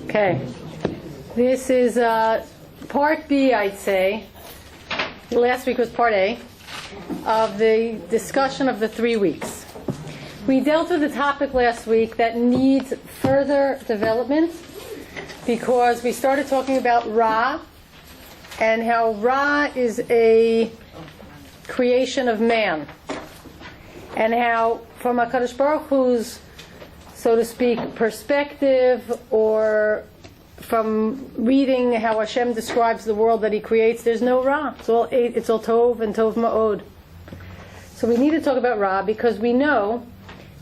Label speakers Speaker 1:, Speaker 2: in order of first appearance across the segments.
Speaker 1: Okay, this is part B, I'd say. Last week was part A of the discussion of the 3 weeks. We dealt with a topic last week that needs further development because we started talking about Ra and how Ra is a creation of man, and how from HaKadosh Baruch Hu's, so to speak, perspective, or from reading how Hashem describes the world that He creates, there's no Ra. It's all Tov and Tov Ma'od. So we need to talk about Ra because we know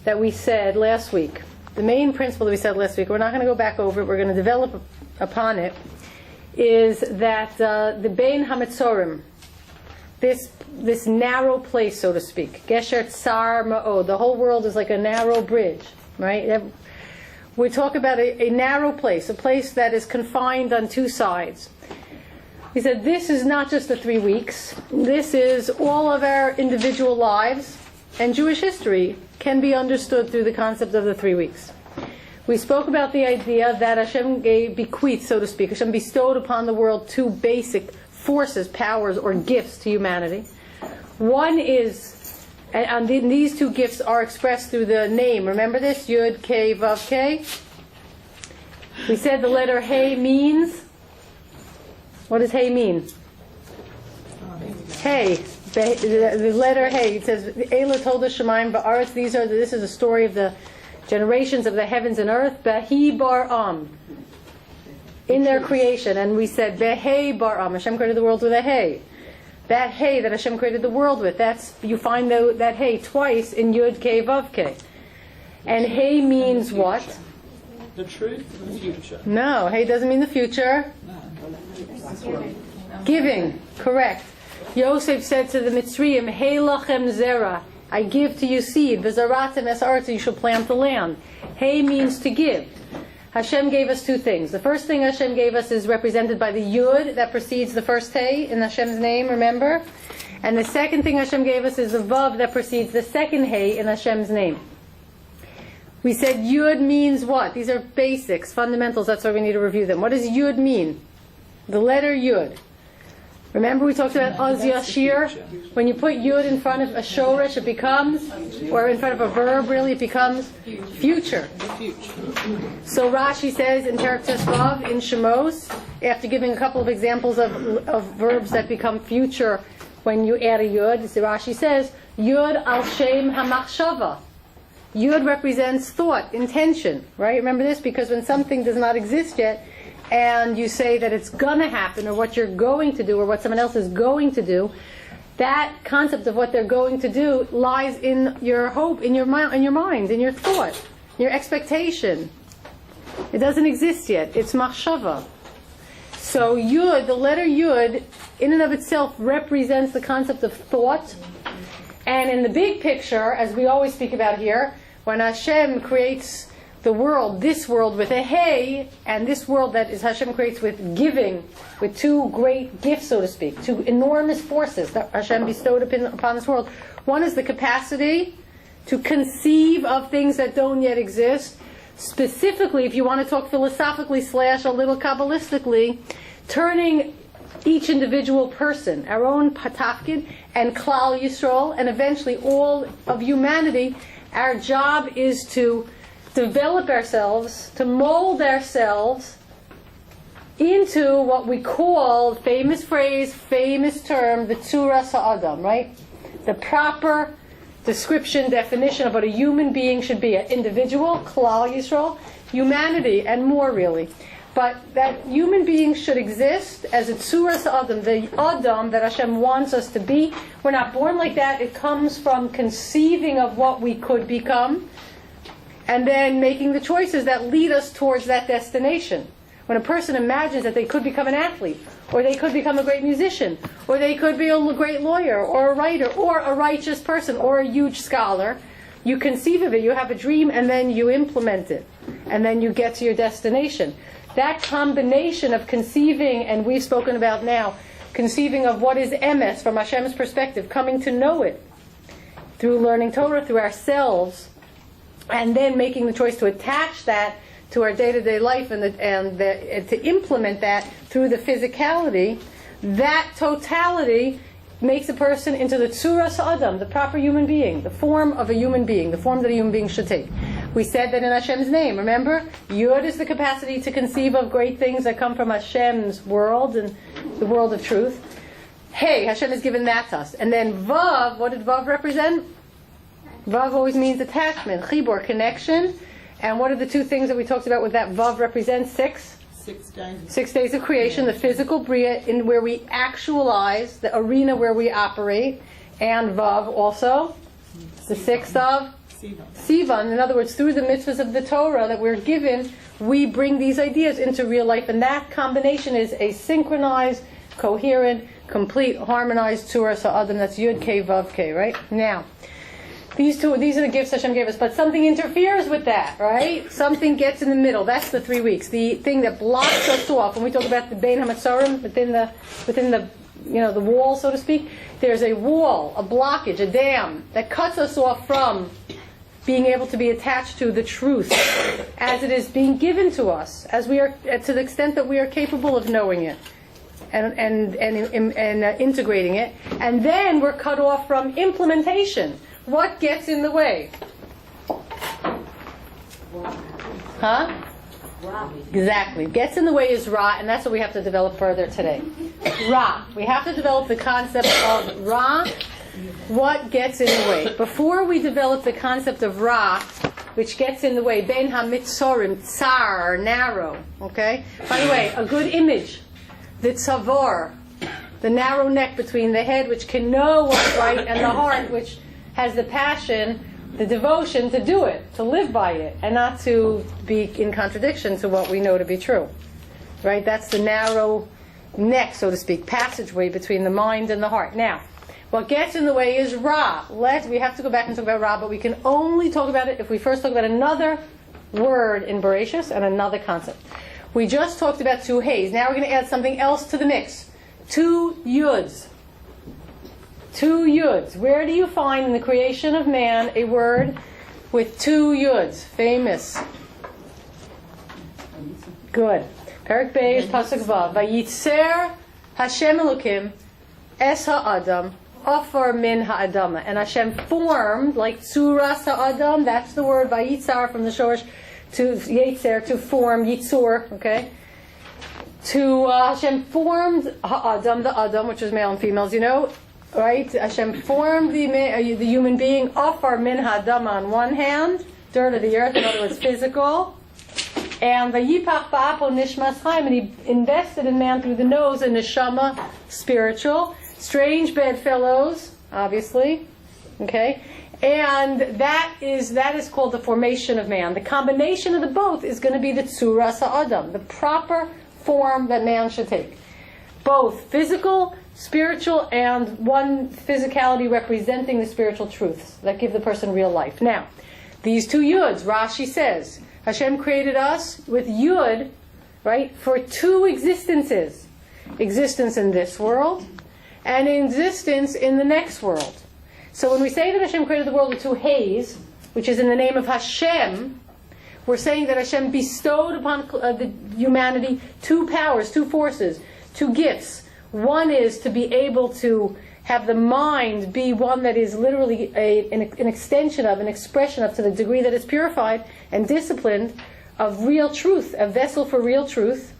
Speaker 1: that we said last week, the main principle that we said last week, we're not going to go back over it, we're going to develop upon it, is that the Bein HaMetzorim, this narrow place, so to speak, Gesher Tsar Ma'od, the whole world is like a narrow bridge, right? We talk about a narrow place, a place that is confined on two sides. He said this is not just the 3 weeks, this is all of our individual lives, and Jewish history can be understood through the concept of the 3 weeks. We spoke about the idea that Hashem bequeathed, so to speak, Hashem bestowed upon the world two basic forces, powers, or gifts to humanity. One is, and these two gifts are expressed through the name. Remember this? Yud, K, Vav, K. We said the letter Hey means, what does Hey mean? Hey, the letter Hey. It says, Eila told us Shemaim Ba'aretz. This is a story of the generations of the heavens and earth. Behi Bar Am, in their creation. And we said Behei Bar Am. Hashem created the world with a Hey. That Hey that Hashem created the world with, you find that Hey twice in Yud K Vav K. And Hey means what?
Speaker 2: The truth, the future.
Speaker 1: No, Hey doesn't mean the future. Giving, correct. Yosef said to the Mitzrayim, Hey lachem zera, I give to you seed. V'zaratem es aretz, you shall plant the land. Hey means to give. Hashem gave us two things. The first thing Hashem gave us is represented by the Yud that precedes the first Hey in Hashem's name, remember? And the second thing Hashem gave us is the Vav that precedes the second Hey in Hashem's name. We said Yud means what? These are basics, fundamentals, that's why we need to review them. What does Yud mean? The letter Yud. Remember we talked about Az Yashir? When you put Yud in front of a shoresh, it becomes, or in front of a verb really, it becomes future. So Rashi says in Perek Tesvav in Shemos, after giving a couple of examples of verbs that become future when you add a Yud, Rashi says, Yud al Shem HaMachshava. Yud represents thought, intention, right? Remember this? Because when something does not exist yet, and you say that it's going to happen, or what you're going to do, or what someone else is going to do, that concept of what they're going to do lies in your hope, in your mind, in your thought, your expectation. It doesn't exist yet. It's machshava. So Yud, the letter Yud, in and of itself represents the concept of thought. And in the big picture, as we always speak about here, when Hashem creates the world, this world with a Hey, and this world that is Hashem creates with giving, with two great gifts, so to speak, two enormous forces that Hashem bestowed upon this world. One is the capacity to conceive of things that don't yet exist. Specifically, if you want to talk philosophically / a little Kabbalistically, turning each individual person, our own patafkid, and Klal Yisrael, and eventually all of humanity, our job is to develop ourselves, to mold ourselves into what we call, famous phrase, famous term, the Tzura Sa'adam, right? The proper description, definition of what a human being should be. An individual, Klal Yisrael, humanity, and more really. But that human beings should exist as a Tzura Sa'adam, the Adam that Hashem wants us to be. We're not born like that. It comes from conceiving of what we could become, and then making the choices that lead us towards that destination. When a person imagines that they could become an athlete, or they could become a great musician, or they could be a great lawyer, or a writer, or a righteous person, or a huge scholar, you conceive of it, you have a dream, and then you implement it. And then you get to your destination. That combination of conceiving, and we've spoken about now, conceiving of what is emes from Hashem's perspective, coming to know it through learning Torah, through ourselves, and then making the choice to attach that to our day-to-day life and to implement that through the physicality, that totality makes a person into the tzura sa'adam, the proper human being, the form of a human being, the form that a human being should take. We said that in Hashem's name, remember? Yud is the capacity to conceive of great things that come from Hashem's world and the world of truth. Hey, Hashem has given that to us. And then Vav, what did Vav represent? Vav always means attachment, chibur, connection. And what are the two things that we talked about with that Vav represents? 6
Speaker 2: days.
Speaker 1: 6 days of creation, the physical bria, in where we actualize, the arena where we operate, and Vav also, the 6th of Sivan. In other words, through the mitzvahs of the Torah that we're given, we bring these ideas into real life, and that combination is a synchronized, coherent, complete, harmonized Torah Sa'adim. That's Yud K Vav K, right? Now, these are the gifts Hashem gave us, but something interferes with that, right? Something gets in the middle. That's the 3 weeks. The thing that blocks us off. When we talk about the Bein HaMatzarim, within the the wall, so to speak, there's a wall, a blockage, a dam that cuts us off from being able to be attached to the truth as it is being given to us, as we are, to the extent that we are capable of knowing it and integrating it, and then we're cut off from implementation. What gets in the way? Huh? Exactly. Gets in the way is Ra, and that's what we have to develop further today. Ra. We have to develop the concept of Ra. What gets in the way? Before we develop the concept of Ra, which gets in the way, Ben HaMitzorim, Tsar, narrow. Okay? By the way, a good image. The Tzavor, the narrow neck between the head, which can know what's right, and the heart, which has the passion, the devotion to do it, to live by it, and not to be in contradiction to what we know to be true. Right? That's the narrow neck, so to speak, passageway between the mind and the heart. Now, what gets in the way is Ra. We have to go back and talk about Ra, but we can only talk about it if we first talk about another word in Bereshis and another concept. We just talked about 2 Hays. Now we're going to add something else to the mix. 2 Yuds. 2 Yuds. Where do you find in the creation of man a word with 2 Yuds? Famous. Good. Perek Beis, Pasuk Vav. Vayitzer Hashem Elokim es ha'adam afar min ha'adama. And Hashem formed, like Tzura Sa'adam, that's the word Vayitzar from the Shorish, to Yetzer, to form, Yitzur, okay? Hashem formed ha'adam, the Adam, which is male and females, right? Hashem formed the human being afar min ha'adam on one hand, dirt of the earth, in other words, physical. And vayipach ba'apo nishmas chaim, and he invested in man through the nose a neshama, spiritual. Strange bedfellows, obviously. Okay? And that is called the formation of man. The combination of the both is going to be the tzura sa'adam, the proper form that man should take. Both physical, spiritual, and one physicality representing the spiritual truths that give the person real life. Now, these 2 Yuds, Rashi says, Hashem created us with Yud, right, for 2 existences. Existence in this world and existence in the next world. So when we say that Hashem created the world with 2 Hays, which is in the name of Hashem, we're saying that Hashem bestowed upon the humanity 2 powers, 2 forces, 2 gifts. One is to be able to have the mind be one that is literally an extension of, an expression of, to the degree that it's purified and disciplined, of real truth, a vessel for real truth,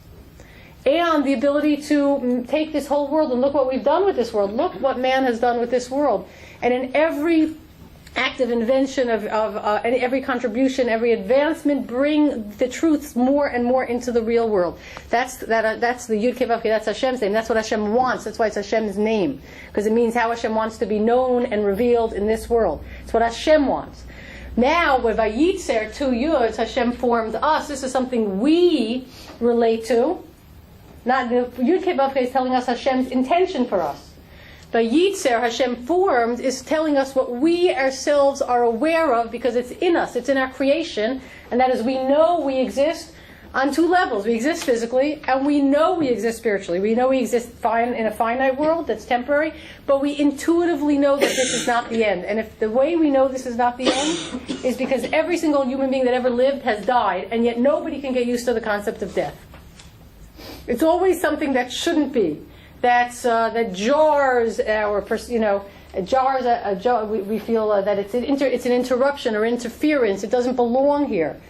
Speaker 1: and the ability to take this whole world and look what we've done with this world. Look what man has done with this world. And in every act of invention, of every contribution, every advancement, bring the truths more and more into the real world. That's the Yud Kei Vav Kei. That's Hashem's name. That's what Hashem wants. That's why it's Hashem's name, because it means how Hashem wants to be known and revealed in this world. It's what Hashem wants. Now, with Vayitzer, 2 Yuds, Hashem formed us. This is something we relate to. Not the Yud Kei Vav Kei is telling us Hashem's intention for us. Vayitzer, Hashem formed, is telling us what we ourselves are aware of because it's in us. It's in our creation. And that is, we know we exist on two levels. We exist physically, and we know we exist spiritually. We know we exist in a finite world that's temporary, but we intuitively know that this is not the end. And if the way we know this is not the end is because every single human being that ever lived has died, and yet nobody can get used to the concept of death. It's always something that shouldn't be. That jars our, we feel that it's an interruption or interference. It doesn't belong here.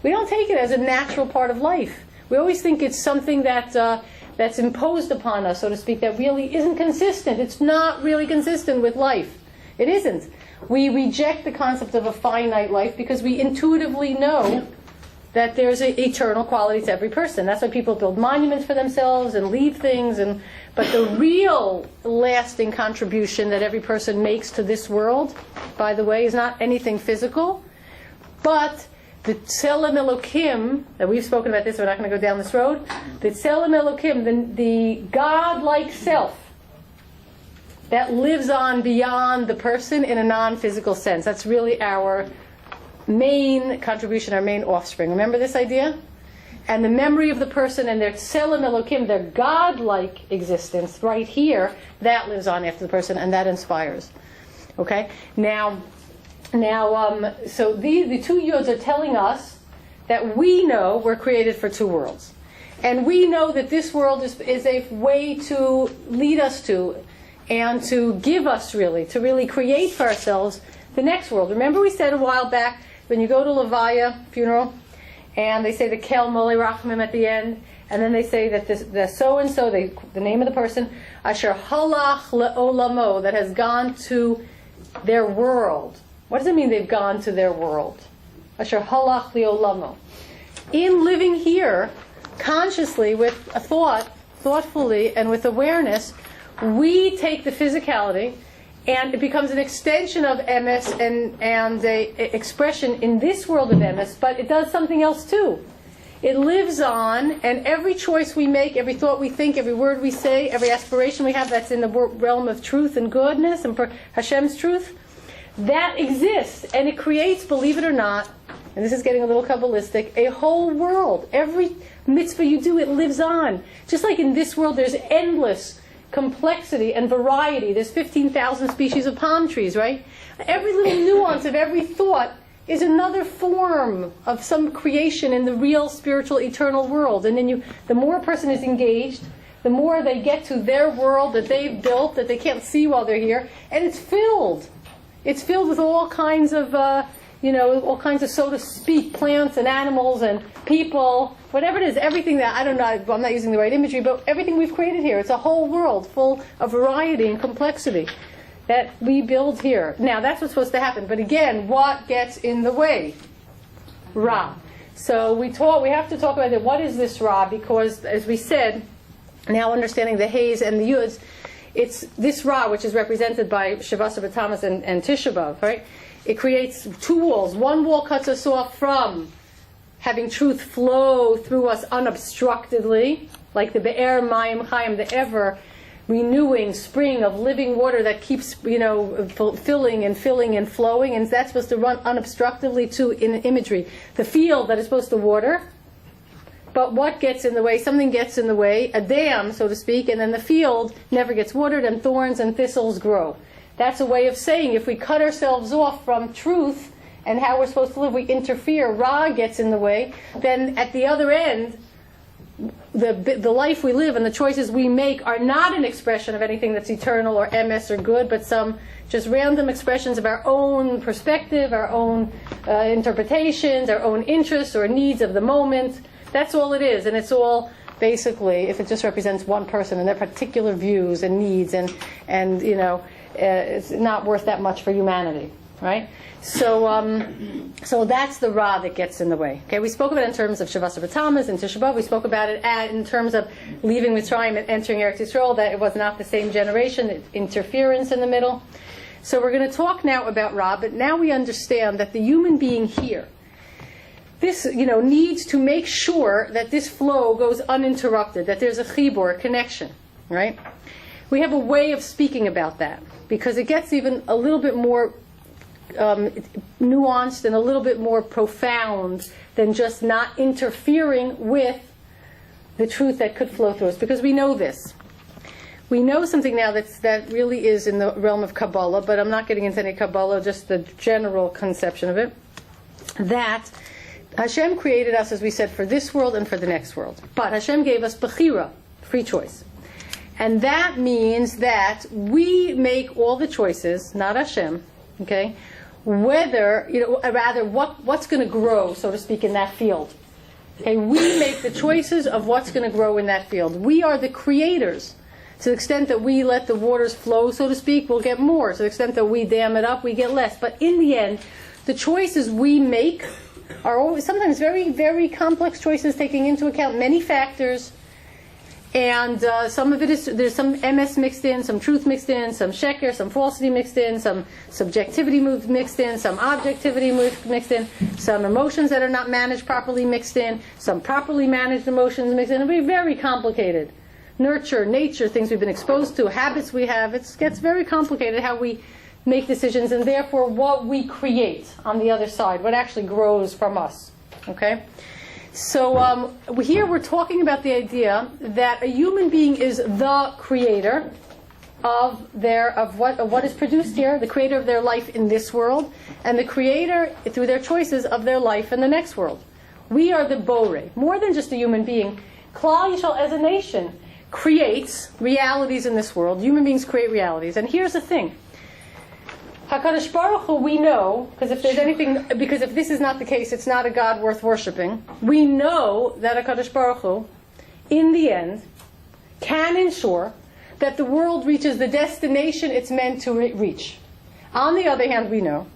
Speaker 1: We don't take it as a natural part of life. We always think it's something that's imposed upon us, so to speak, that really isn't consistent. It's not really consistent with life. It isn't. We reject the concept of a finite life because we intuitively know that there's an eternal quality to every person. That's why people build monuments for themselves and leave things. But the real lasting contribution that every person makes to this world, by the way, is not anything physical, but the Tselem Elokim, that we've spoken about this, we're not going to go down this road. The Tselem Elokim, the God-like self that lives on beyond the person in a non-physical sense. That's really our main contribution, our main offspring. Remember this idea? And the memory of the person and their Tselem Elokim, their God-like existence right here, that lives on after the person, and that inspires. Okay? Now, so the two Yods are telling us that we know we're created for two worlds. And we know that this world is a way to lead us to and to give us to really create for ourselves the next world. Remember we said a while back, when you go to Levaya, funeral, and they say the Kel Mole Rachmim at the end, and then they say that the so-and-so, the name of the person, Asher Halach Le'olamo, that has gone to their world. What does it mean they've gone to their world? Asher halach li'olamo. In living here, consciously, with a thoughtfully, and with awareness, we take the physicality, and it becomes an extension of emes and a expression in this world of emes, but it does something else too. It lives on, and every choice we make, every thought we think, every word we say, every aspiration we have that's in the realm of truth and goodness and for Hashem's truth, that exists, and it creates, believe it or not, and this is getting a little Kabbalistic, a whole world. Every mitzvah you do, it lives on. Just like in this world, there's endless complexity and variety. There's 15,000 species of palm trees, right? Every little nuance of every thought is another form of some creation in the real, spiritual, eternal world. And then the more a person is engaged, the more they get to their world that they've built, that they can't see while they're here, and it's filled. It's filled with all kinds of, so to speak, plants and animals and people, whatever it is, everything that, I don't know, I'm not using the right imagery, but everything we've created here. It's a whole world full of variety and complexity that we build here. Now, that's what's supposed to happen. But again, what gets in the way? Ra. So we have to talk about it. What is this Ra? Because, as we said, now understanding the Hays and the Yuds, it's this Ra, which is represented by Shavasa B'Tamas and Tisha B'Av, right? It creates two walls. One wall cuts us off from having truth flow through us unobstructedly, like the Be'er Mayim Chaim, the ever renewing spring of living water that keeps, filling and flowing, and that's supposed to run unobstructedly to, in imagery, the field that is supposed to water. But what gets in the way? Something gets in the way, a dam, so to speak, and then the field never gets watered and thorns and thistles grow. That's a way of saying if we cut ourselves off from truth and how we're supposed to live, we interfere, Ra gets in the way, then at the other end, the life we live and the choices we make are not an expression of anything that's eternal or emes or good, but some just random expressions of our own perspective, our own interpretations, our own interests or needs of the moment. That's all it is, and it's all basically, if it just represents one person and their particular views and needs, and it's not worth that much for humanity, right? So that's the Ra that gets in the way. Okay, we spoke about it in terms of Shavasa B'Tamas and Tisha B'Av. We spoke about it in terms of leaving Mitzrayim and entering Eretz Yisrael, that it was not the same generation, interference in the middle. So we're going to talk now about Ra, but now we understand that the human being here, this, needs to make sure that this flow goes uninterrupted, that there's a chibur, a connection, right? We have a way of speaking about that, because it gets even a little bit more nuanced and a little bit more profound than just not interfering with the truth that could flow through us. Because we know this. We know something now that really is in the realm of Kabbalah, but I'm not getting into any Kabbalah, just the general conception of it. That Hashem created us, as we said, for this world and for the next world. But Hashem gave us Bechira, free choice. And that means that we make all the choices, not Hashem, okay? Whether, rather what's going to grow, so to speak, in that field. Okay, we make the choices of what's going to grow in that field. We are the creators. To the extent that we let the waters flow, so to speak, we'll get more. To the extent that we dam it up, we get less. But in the end, the choices we make are always sometimes very, very complex choices, taking into account many factors. And some of it is, there's some MS mixed in, some truth mixed in, some sheker, some falsity mixed in, some subjectivity mixed in, some objectivity mixed in, some emotions that are not managed properly mixed in, some properly managed emotions mixed in. It'll be very complicated. Nurture, nature, things we've been exposed to, habits we have. It gets very complicated how we make decisions, and therefore what we create on the other side, what actually grows from us. Okay? So here we're talking about the idea that a human being is the creator of what is produced here, the creator of their life in this world, and the creator, through their choices, of their life in the next world. We are the Borei. More than just a human being, Klal Yisrael as a nation creates realities in this world. Human beings create realities. And here's the thing. HaKadosh Baruch Hu, we know, because if this is not the case, it's not a God worth worshipping. We know that HaKadosh Baruch Hu, in the end, can ensure that the world reaches the destination it's meant to reach. On the other hand, we know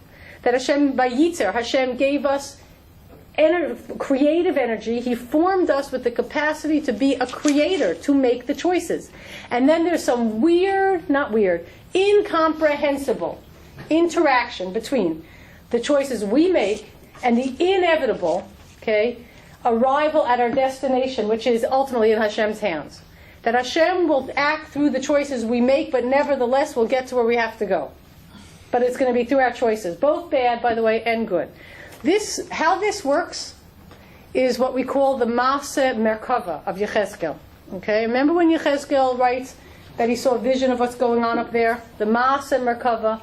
Speaker 1: that Hashem, by Yitzer, Hashem gave us creative energy. He formed us with the capacity to be a creator, to make the choices. And then there's some incomprehensible interaction between the choices we make and the inevitable, arrival at our destination, which is ultimately in Hashem's hands. That Hashem will act through the choices we make, but nevertheless we'll get to where we have to go. But it's going to be through our choices, both bad, by the way, and good. How this works is what we call the Maaseh Merkava of Yechezkel. Okay, remember when Yechezkel writes that he saw a vision of what's going on up there? The Maaseh Merkava.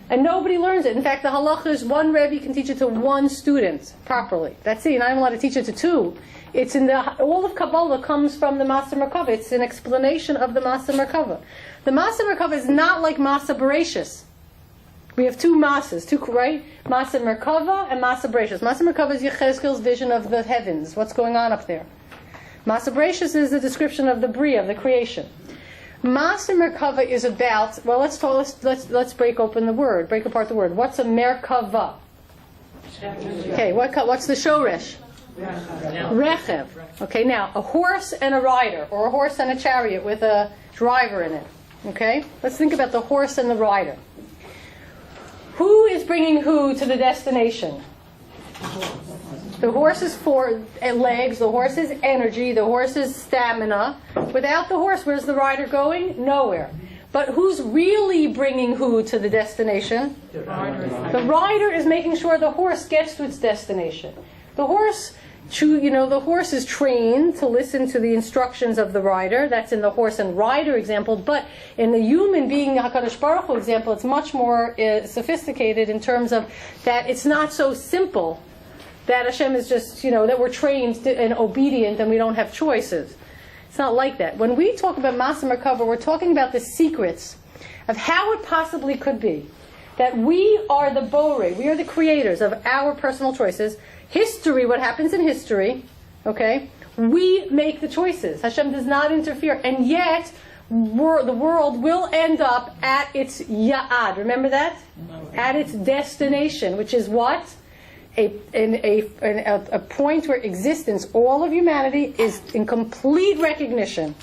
Speaker 1: And nobody learns it. In fact, the halacha is one Rebbe can teach it to one student properly. That's it. You're not even allowed to teach it to two. It's all of Kabbalah comes from the Maaseh Merkava. It's an explanation of the Maaseh Merkava. The Maaseh Merkava is not like Maaseh Bereshis. We have two Maasehs, right? Maaseh Merkava and Maaseh Bereshis. Maaseh Merkava is Yechezkel's vision of the heavens, what's going on up there. Maaseh Bereshis is the description of the Bria, of the creation. Maaseh Merkava is about, well, let's break apart the word. What's a Merkava? Okay, what's the shoresh? Rechev. Okay, now a horse and a rider, or a horse and a chariot with a driver in it. Okay, let's think about the horse and the rider. Who is bringing who to the destination? The horse's legs, the horse's energy, the horse's stamina. Without the horse, where's the rider going? Nowhere. But who's really bringing who to the destination? The rider is making sure the horse gets to its destination. The horse is trained to listen to the instructions of the rider. That's in the horse and rider example. But in the human being, HaKadosh Baruch Hu example, it's much more sophisticated in terms of that it's not so simple that Hashem is just, that we're trained and obedient and we don't have choices. It's not like that. When we talk about Maaseh Merkava, we're talking about the secrets of how it possibly could be that we are the Borei, we are the creators of our personal choices. History, what happens in history, we make the choices. Hashem does not interfere. And yet, the world will end up at its ya'ad. Remember that? At its destination, which is what? A point where existence, all of humanity, is in complete recognition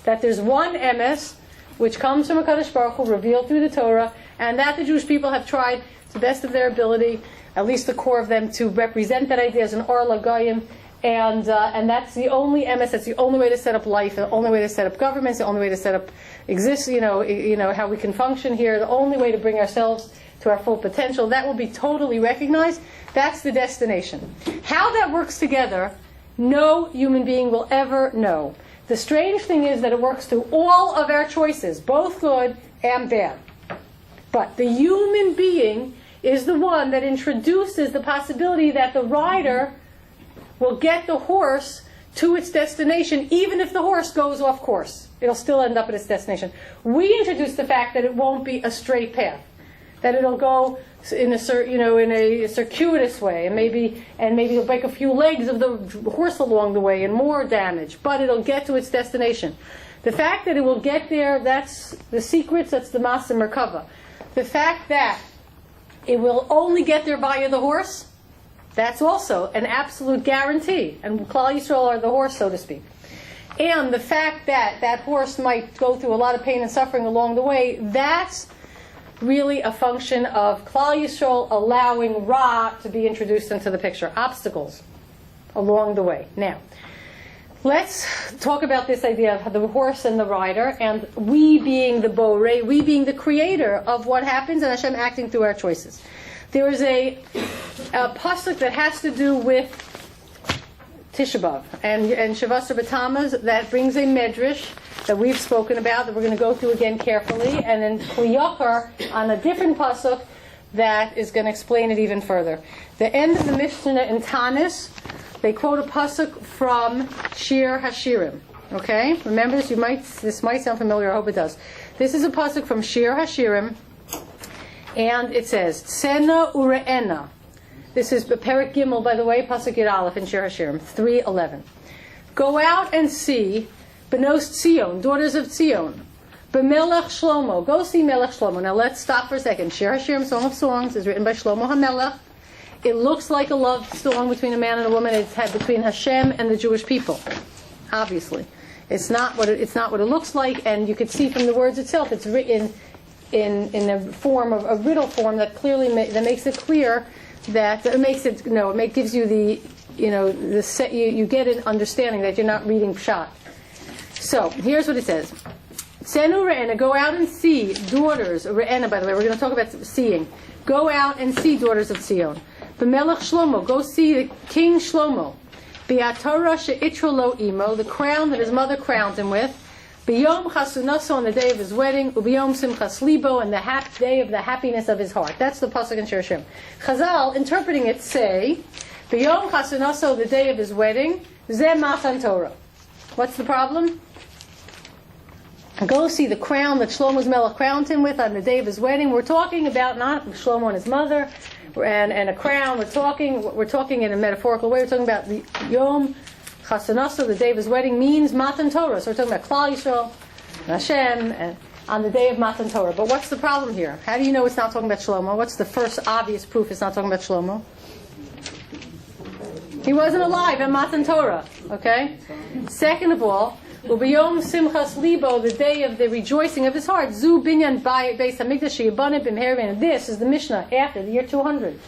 Speaker 1: that there's one emes, which comes from HaKadosh Baruch Hu, revealed through the Torah, and that the Jewish people have tried to the best of their ability, at least the core of them, to represent that idea as an Or L'Goyim, and that's the only emes, that's the only way to set up life, the only way to set up governments, the only way to set up how we can function here, the only way to bring ourselves to our full potential. That will be totally recognized. That's the destination. How that works together, no human being will ever know. The strange thing is that it works through all of our choices, both good and bad. But the human being is the one that introduces the possibility that the rider will get the horse to its destination, even if the horse goes off course. It'll still end up at its destination. We introduce the fact that it won't be a straight path, that it'll go in a circuitous way, and maybe it'll break a few legs of the horse along the way and more damage, but it'll get to its destination. The fact that it will get there, that's the secrets, that's the Masa Merkava. The fact that it will only get there via the horse, that's also an absolute guarantee. And Klal Yisrael are the horse, so to speak. And the fact that that horse might go through a lot of pain and suffering along the way, that's really a function of Klal Yisrael allowing Ra to be introduced into the picture. Obstacles along the way. Now, let's talk about this idea of the horse and the rider, and we being the Borei, we being the creator of what happens, and Hashem acting through our choices. There is a pasuk that has to do with Tisha B'Av and Shavasar B'Tammuz that brings a medrash that we've spoken about, that we're going to go through again carefully, and then Kliyachar on a different pasuk that is going to explain it even further. The end of the Mishnah in Tanis, they quote a pasuk from Shir Hashirim. Okay? Remember this might sound familiar, I hope it does. This is a pasuk from Shir Hashirim, and it says, Tsena Ure'ena. This is Perek Gimel, by the way, pasuk Yud Aleph in Shir Hashirim, 3:11. Go out and see Benos Tzion, daughters of Tzion. B'Melech Shlomo. Go see Melech Shlomo. Now let's stop for a second. Shir Hashirim, Song of Songs, is written by Shlomo HaMelech. It looks like a love song between a man and a woman. It's had between Hashem and the Jewish people. Obviously, it's not what it looks like, and you could see from the words itself. It's written in a form of a riddle form that clearly that makes it clear that it gives you you get an understanding that you're not reading pshat. So here's what it says. Senu Re'ena, go out and see daughters. Re'ena, by the way, we're going to talk about seeing. Go out and see daughters of Zion. B'Melech Shlomo, go see the King Shlomo. B'Atorah she'itra lo imo, the crown that his mother crowned him with. B'Yom Chasunaso, on the day of his wedding. U'B'Yom Simchas Libo, and the day of the happiness of his heart. That's the pasuk in Shir Hashirim. Chazal, interpreting it, say, B'Yom Chasunaso, the day of his wedding. Zeh Matan Torah. What's the problem? Go see the crown that Shlomo's Melech crowned him with on the day of his wedding. We're talking about not Shlomo and his mother and a crown. We're talking in a metaphorical way. We're talking about the Yom Chasanasa, the day of his wedding, means Matan Torah. So we're talking about Klal Yisrael, Hashem, and on the day of Matan Torah. But what's the problem here? How do you know it's not talking about Shlomo? What's the first obvious proof it's not talking about Shlomo? He wasn't alive at Matan Torah. Okay? Second of all, Ubiyom Simchas Libo, the day of the rejoicing of his heart. Zu binyan beis hamikdash sheyibanim b'mherin. This is the Mishnah after the year 200.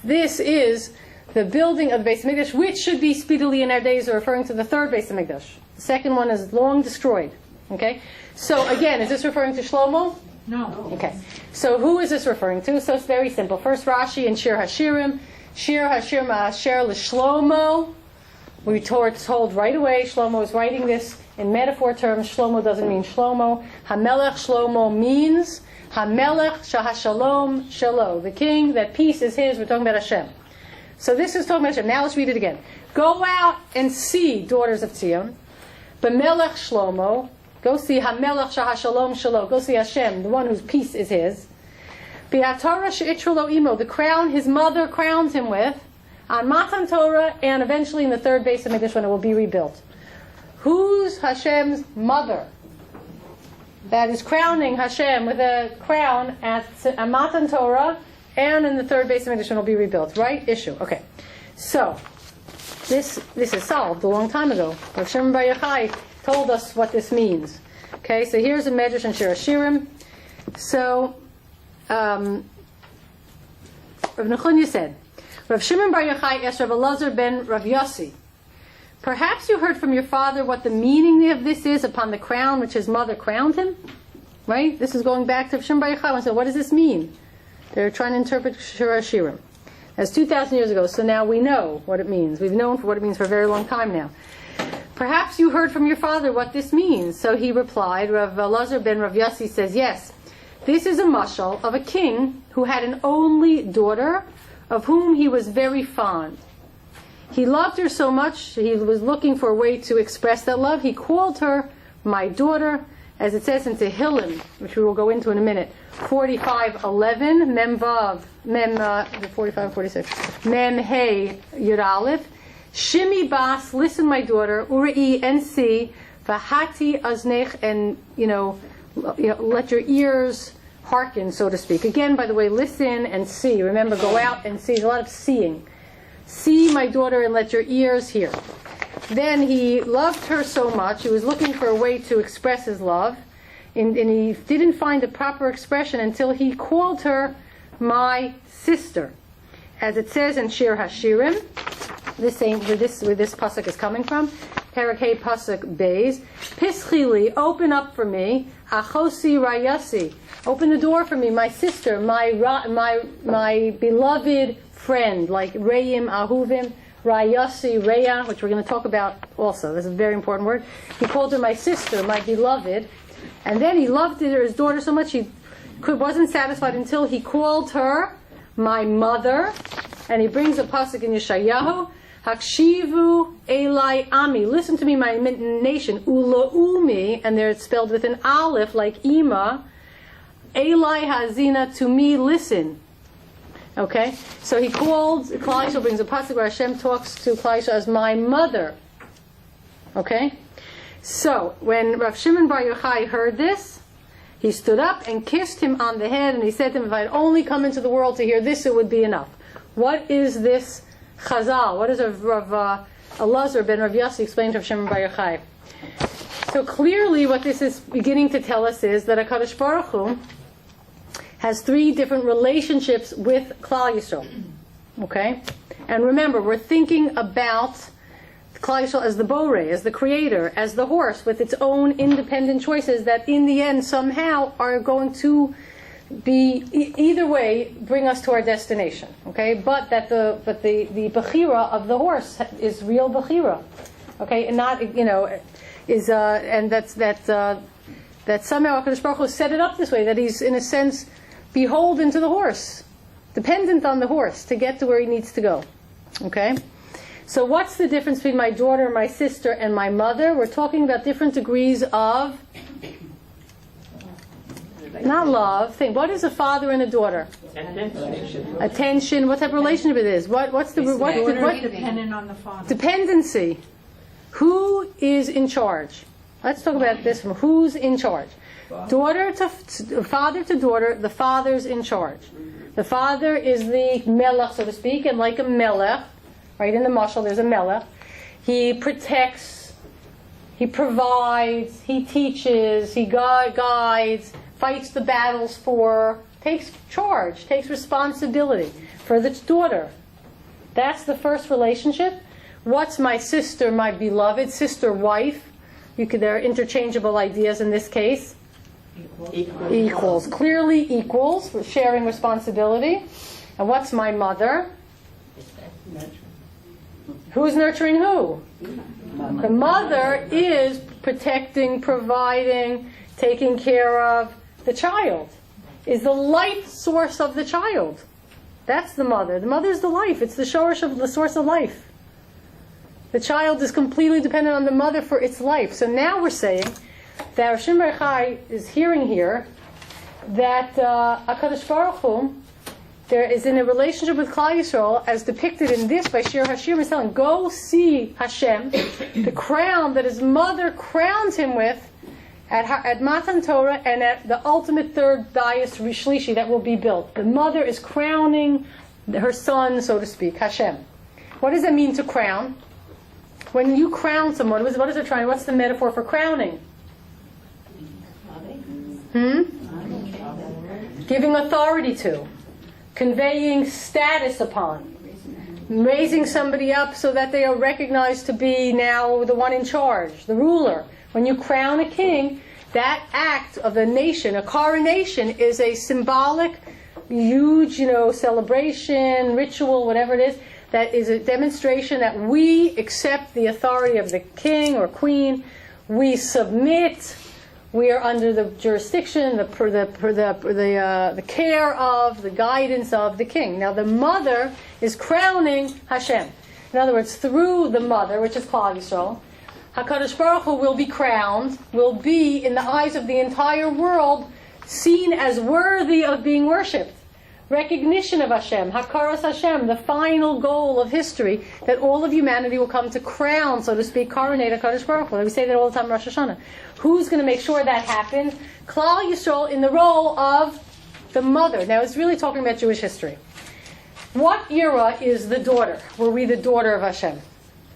Speaker 1: This is the building of the Beis Hamikdash, which should be speedily in our days, referring to the third Beis Hamikdash. The second one is long destroyed. Okay. So again, is this referring to Shlomo?
Speaker 2: No.
Speaker 1: Okay. So who is this referring to? So it's very simple. First Rashi in Shir Hashirim. Shir Hashirim Asher l'Shlomo. We were told right away Shlomo is writing this in metaphor terms. Shlomo doesn't mean Shlomo. Hamelech Shlomo means Hamelech Shahashalom Shalo. The king, that peace is his. We're talking about Hashem. So this is talking about Hashem. Now let's read it again. Go out and see daughters of Tzion. B'Melech Shlomo. Go see Hamelech Shahashalom Shalo. Go see Hashem, the one whose peace is his. B'Atorah she'itra lo imo. The crown his mother crowns him with. On Matan Torah, and eventually in the third Beis Hamikdash when it will be rebuilt. Who's Hashem's mother? That is crowning Hashem with a crown at Matan Torah and in the third Beis Hamikdash when it will be rebuilt. Right? Issue. Okay. So, this is solved a long time ago. Rav Shimon Bar Yochai told us what this means. Okay, so here's a medrash in Shir Hashirim. So, Rav Nechunya said, Rav Shimon Bar Yochai asked Rav Elazar ben Rav Yossi, perhaps you heard from your father what the meaning of this is upon the crown which his mother crowned him? Right? This is going back to Rav Shimon Bar Yochai and said, what does this mean? They're trying to interpret Shir Hashirim. As 2,000 years ago, so now we know what it means. We've known what it means for a very long time now. Perhaps you heard from your father what this means. So he replied, Rav Elazar ben Rav Yossi says, yes, this is a mashal of a king who had an only daughter of whom he was very fond. He loved her so much, he was looking for a way to express that love. He called her my daughter, as it says in Tehillim, which we will go into in a minute, 45:11, Mem Vav, 45 46, Mem Hey Yud Aleph, Shimi Bas, listen my daughter, Uri and see, Vahati Aznech, and let your ears hearken, so to speak. Again, by the way, listen and see. Remember, go out and see. There's a lot of seeing. See my daughter and let your ears hear. Then he loved her so much, he was looking for a way to express his love, and he didn't find a proper expression until he called her my sister. As it says in Shir Hashirim, where this pasuk is coming from, Perek Hey pasuk Beis, Pischili, open up for me, Achosi Rayasi, open the door for me, my sister, my beloved friend, like Reim Ahuvim, Rayasi, Reya, which we're going to talk about also. This is a very important word. He called her my sister, my beloved. And then he loved her, his daughter so much he wasn't satisfied until he called her my mother. And he brings a pasuk in Yeshayahu, Hakshivu Elai Ami, listen to me, my nation, Ulaumi, and there it's spelled with an aleph like Ima, Elai Hazina, to me listen. Okay, so he called, Klal Yisrael brings a pasuk where Hashem talks to Klal Yisrael as my mother. Okay, so when Rav Shimon Bar Yochai heard this, he stood up and kissed him on the head, and he said to him, if I had only come into the world to hear this, it would be enough. What is this chazal? What does Rav Elazar ben Rav Yossi explain to Rav Shimon Bar Yochai? So clearly what this is beginning to tell us is that HaKadosh Baruch Hu has three different relationships with Klal Yisrael. Okay? And remember, we're thinking about Klal Yisrael as the Borei, as the creator, as the horse with its own independent choices that in the end somehow are going to be either way bring us to our destination. Okay? But the Bechira of the horse is real Bechira. Okay? And not, and that somehow HaKadosh Baruch Hu set it up this way, that he's in a sense beholden to the horse, dependent on the horse to get to where he needs to go. Okay? So what's the difference between my daughter, my sister, and my mother? We're talking about different degrees of, not love, think, what is a father and a daughter? Attention. What type of relationship it is? What's the
Speaker 3: dependent on the father.
Speaker 1: Dependency. Who is in charge? Let's talk about this from who's in charge. Father to daughter, the father's in charge. The father is the melech, so to speak, and like a melech, right in the mashal there's a melech, he protects, he provides, he teaches, he guides, fights the battles takes charge, takes responsibility for the daughter. That's the first relationship. What's my sister, my beloved sister, wife? There are interchangeable ideas in this case. Equals. Clearly equals, sharing responsibility. And what's my mother? Who's nurturing who? The mother is protecting, providing, taking care of the child. Is the life source of the child. That's the mother. The mother is the life. It's the shorish of the source of life. The child is completely dependent on the mother for its life. So now we're saying that Rav Shimon Bar Yochai is hearing here that HaKadosh Baruch Hu there is in a relationship with Klal Yisrael, as depicted in this by Shir Hashirim, is telling, go see Hashem, the crown that his mother crowns him with at Matan Torah and at the ultimate third dais Rishlishi that will be built. The mother is crowning her son, so to speak, Hashem. What does it mean to crown? When you crown someone, what is it trying? What's the metaphor for crowning? Giving authority to, conveying status upon, raising somebody up so that they are recognized to be now the one in charge, the ruler. When you crown a king, that act of a nation, a coronation, is a symbolic huge, celebration, ritual, whatever it is, that is a demonstration that we accept the authority of the king or queen. We submit. We are under the jurisdiction, the care of, the guidance of the king. Now the mother is crowning Hashem. In other words, through the mother, which is Klal Yisrael, HaKadosh Baruch Hu will be crowned, will be in the eyes of the entire world seen as worthy of being worshipped. Recognition of Hashem, Hakaras Hashem, the final goal of history, that all of humanity will come to crown, so to speak, coronate HaKadosh Baruch Hu. We say that all the time in Rosh Hashanah. Who's going to make sure that happens? Klal Yisrael in the role of the mother. Now it's really talking about Jewish history. What era is the daughter? Were we the daughter of Hashem?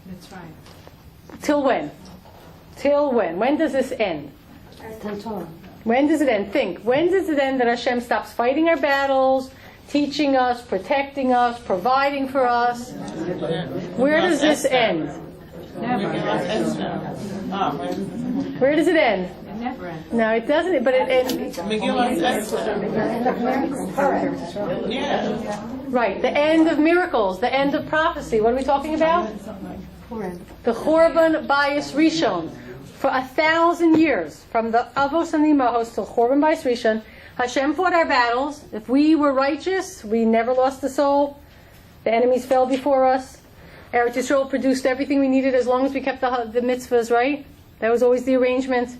Speaker 3: That's right.
Speaker 1: Till when? Till when? When does this end? When does it end? Think. When does it end that Hashem stops fighting our battles, teaching us, protecting us, providing for us? Where does this end? Where does it end?
Speaker 3: It never ends.
Speaker 1: No, it doesn't. But it ends. Right. The end of miracles. The end of prophecy. What are we talking about? The Chorban Bayis Rishon. For 1,000 years, from the Avos and the Imahos till Chorban Bayis Rishon, Hashem fought our battles. If we were righteous, we never lost a soul. The enemies fell before us. Eretz Yisrael produced everything we needed as long as we kept the mitzvahs, right? That was always the arrangement.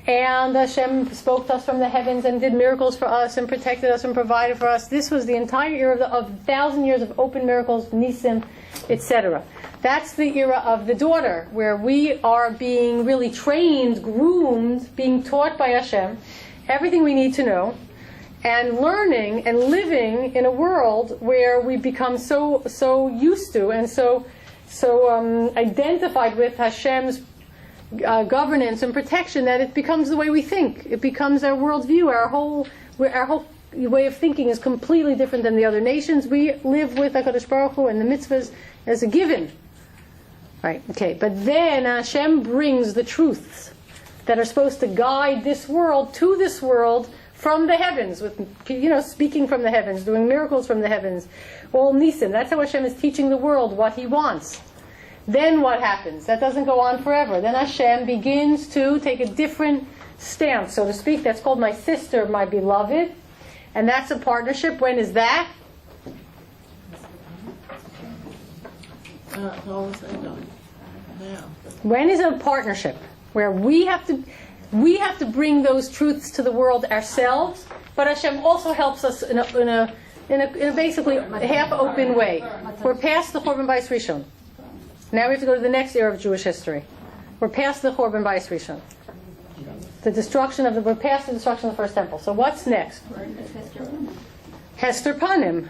Speaker 1: And Hashem spoke to us from the heavens and did miracles for us and protected us and provided for us. This was the entire era of 1,000 years of open miracles, nisim, etc. That's the era of the daughter, where we are being really trained, groomed, being taught by Hashem everything we need to know, and learning and living in a world where we become so used to and so identified with Hashem's governance and protection that it becomes the way we think. It becomes our worldview. Our whole way of thinking is completely different than the other nations. We live with HaKadosh Baruch Hu and the mitzvahs as a given. Right, okay. But then Hashem brings the truths that are supposed to guide this world to this world from the heavens, with speaking from the heavens, doing miracles from the heavens. All nisim. That's how Hashem is teaching the world what He wants. Then what happens? That doesn't go on forever. Then Hashem begins to take a different stance, so to speak. That's called my sister, my beloved. And that's a partnership. When is that? When is a partnership? Where we have to bring those truths to the world ourselves, but Hashem also helps us in a basically half-open way. We're past the Chorban Bayis Rishon. Now we have to go to the next era of Jewish history. We're past the Chorban Bayis Rishon. We're past the destruction of the first temple. So what's next? Hester Panim.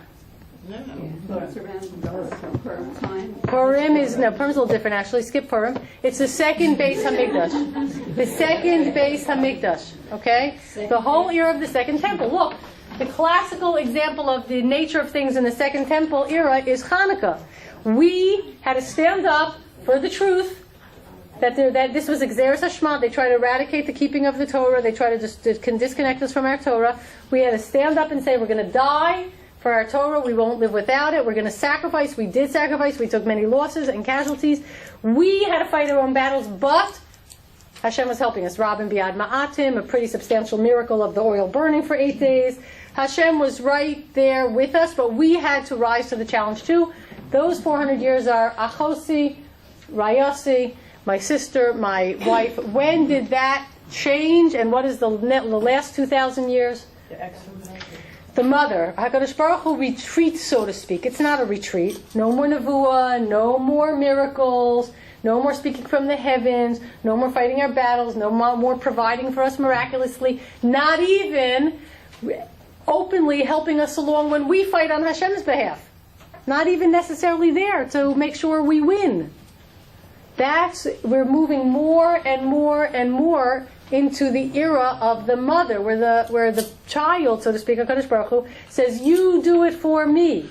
Speaker 1: Purim is a little different actually. Skip Purim. It's the second Beis Hamikdash. The second Beis Hamikdash. Okay? The whole era of the second temple. Look, the classical example of the nature of things in the second temple era is Hanukkah. We had to stand up for the truth that this was Exeris Hashma. They try to eradicate the keeping of the Torah. They try to just disconnect us from our Torah. We had to stand up and say we're going to die for our Torah. We won't live without it. We're going to sacrifice. We did sacrifice. We took many losses and casualties. We had to fight our own battles, but Hashem was helping us. Rabin Biad Ma'atim, a pretty substantial miracle of the oil burning for 8 days. Hashem was right there with us, but we had to rise to the challenge too. Those 400 years are Achosi, Rayasi, my sister, my wife. When did that change? And what is the last 2,000 years? The mother. HaKadosh Baruch Hu retreats, so to speak. It's not a retreat. No more nevuah, no more miracles, no more speaking from the heavens, no more fighting our battles, no more providing for us miraculously, not even openly helping us along when we fight on Hashem's behalf. Not even necessarily there to make sure we win. We're moving more and more and more into the era of the mother, where the child, so to speak, HaKadosh Baruch Hu, says, you do it for me.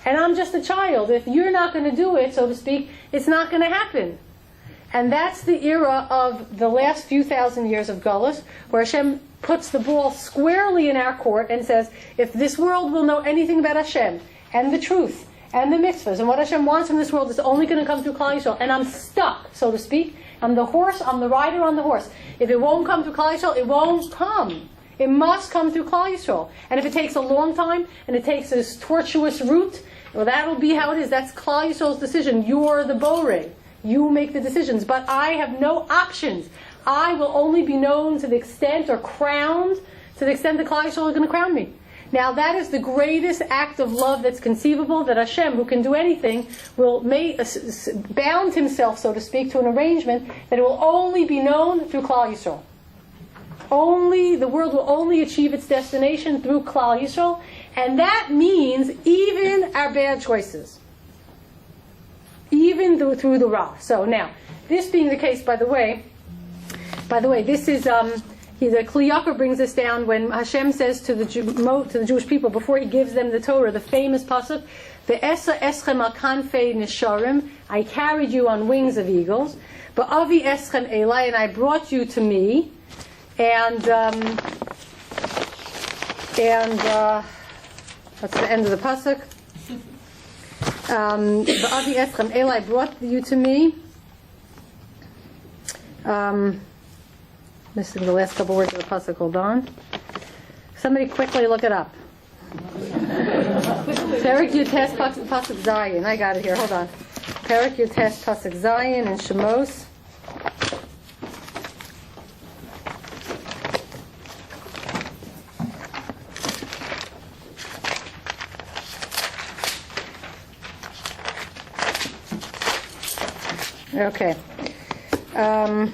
Speaker 1: And I'm just a child. If you're not going to do it, so to speak, it's not going to happen. And that's the era of the last few thousand years of Gullus, where Hashem puts the ball squarely in our court and says, if this world will know anything about Hashem and the truth and the mitzvahs and what Hashem wants from this world is only going to come through Klal Yisrael, and I'm stuck, so to speak. I'm the horse, I'm the rider on the horse. If it won't come through Klal Yisrael, it won't come. It must come through Klal Yisrael. And if it takes a long time, and it takes this tortuous route, well, that'll be how it is. That's Klal Yisrael's decision. You're the Borei. You make the decisions. But I have no options. I will only be known to the extent, or crowned, to the extent that Klal Yisrael are going to crown me. Now that is the greatest act of love that's conceivable, that Hashem, who can do anything, will bound himself, so to speak, to an arrangement that it will only be known through Klal Yisrael. The world will only achieve its destination through Klal Yisrael, and that means even our bad choices. Even through the Ra. So now, this being the case, by the way, this is... the Kli Yakar brings this down when Hashem says to the Jewish people before He gives them the Torah, the famous pasuk, "Ve'esa eschem al kanfei nisharim," I carried you on wings of eagles. "Ba'avi eschem elai," and I brought you to me. And that's the end of the pasuk. "Ba'avi eschem elai," I brought you to me. Missing the last couple words of the pasuk. Hold on. Somebody quickly look it up. Perek Yutes pasuk Zayin. I got it here. Hold on. Perek Yutes pasuk Zayin and Shemos. Okay. Now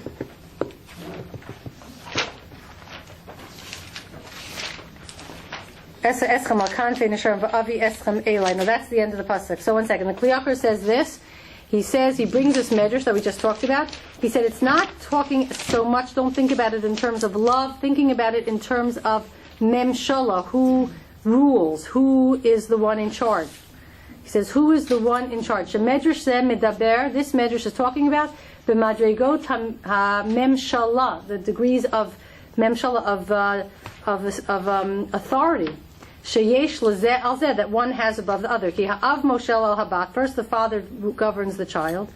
Speaker 1: that's the end of the pasuk. So one second. The Kli Yakar says this. He brings this medrash that we just talked about. He said it's not talking so much, don't think about it in terms of love, thinking about it in terms of memshala, who rules, who is the one in charge. He says, who is the one in charge? The medrash medaber, this medrash is talking about the madregot memshala, the degrees of memshala, of authority. Sheyesh lezeh al zeh, that one has above the other. Ki ha'av moshel al habat. First the father governs the child,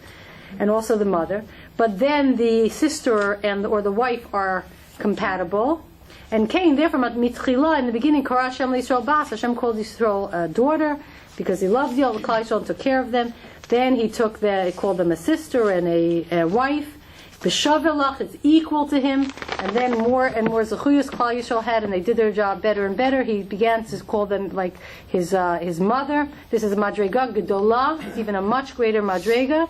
Speaker 1: and also the mother. But then the sister or the wife are compatible. And Cain, therefore, mitchila, in the beginning, kara Hashem Yisrael bas. Hashem called Yisrael a daughter because He loved Yisrael. Klal Yisrael took care of them. Then He called them a sister and a wife. B'shavelach, it's equal to him, and then more and more zechuyos Klal Yisrael had, and they did their job better and better. He began to call them like his mother. This is a madrega gedolah. It's even a much greater madrega.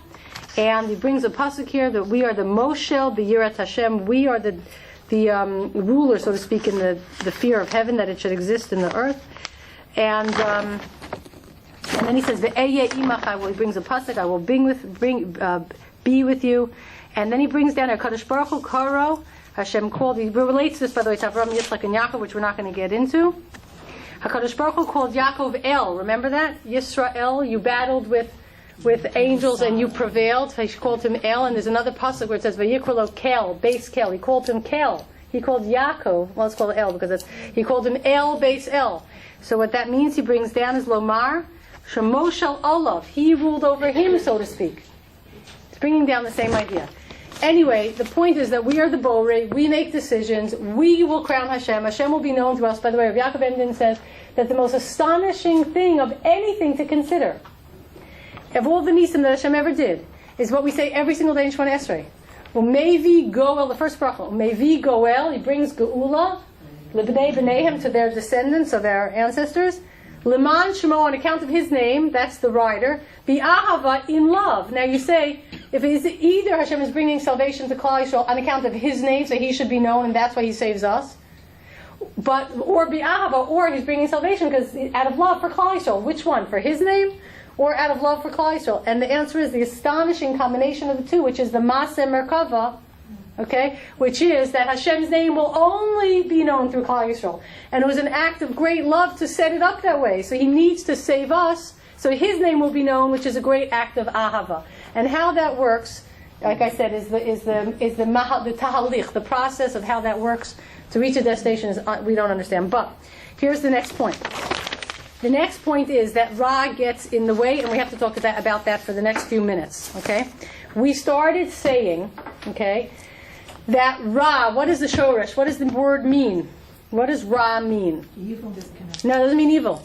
Speaker 1: And he brings a pasuk here that we are the moshel b'yirat Hashem. We are the ruler, so to speak, in the fear of heaven, that it should exist in the earth. And then he says ve'eye imach. He brings a pasuk. I will be with you. And then he brings down HaKadosh Baruch Hu Karo. Hashem called. He relates this, by the way, to Avraham, Yitzchak, and Yaakov, which we're not going to get into. HaKadosh Baruch Hu called Yaakov El. Remember that? Yisrael. You battled with angels and you prevailed. He called him El. And there's another pasuk where it says Vayikra Kel, base Kel. He called him Kel. He called Yaakov. Well, it's called El because he called him El, base El. So what that means, he brings down is Lomar Shemoshel Olav. He ruled over him, so to speak. It's bringing down the same idea. Anyway, the point is that we are the Borei, we make decisions, we will crown Hashem, Hashem will be known to us. By the way, Rav Yaakov Emden says that the most astonishing thing of anything to consider, of all the nisim that Hashem ever did, is what we say every single day in Shemona Esrei. Umevi Goel, the first bracha, Umevi Goel, he brings Geula, Lebnei B'neihem, to their descendants, of their ancestors, Leman Shemo, on account of his name, that's the rider, Bi'ahava, in love. Now you say, if it is either Hashem is bringing salvation to Klal Yisrael on account of His name, so He should be known, and that's why He saves us, or Bi'ahava, or He's bringing salvation because out of love for Klal Yisrael. Which one? For His name, or out of love for Klal Yisrael? And the answer is the astonishing combination of the two, which is the Maaseh Merkava, okay, which is that Hashem's name will only be known through Klal Yisrael. And it was an act of great love to set it up that way. So He needs to save us, so His name will be known, which is a great act of ahava. And how that works, like I said, is the tahalich, the process of how that works to reach a destination is we don't understand. But here's the next point. The next point is that Ra gets in the way, and we have to talk about that for the next few minutes. Okay, we started saying, okay, that Ra. What is the shoresh? What does the word mean? What does Ra mean?
Speaker 3: Evil disconnect.
Speaker 1: No, it doesn't mean evil.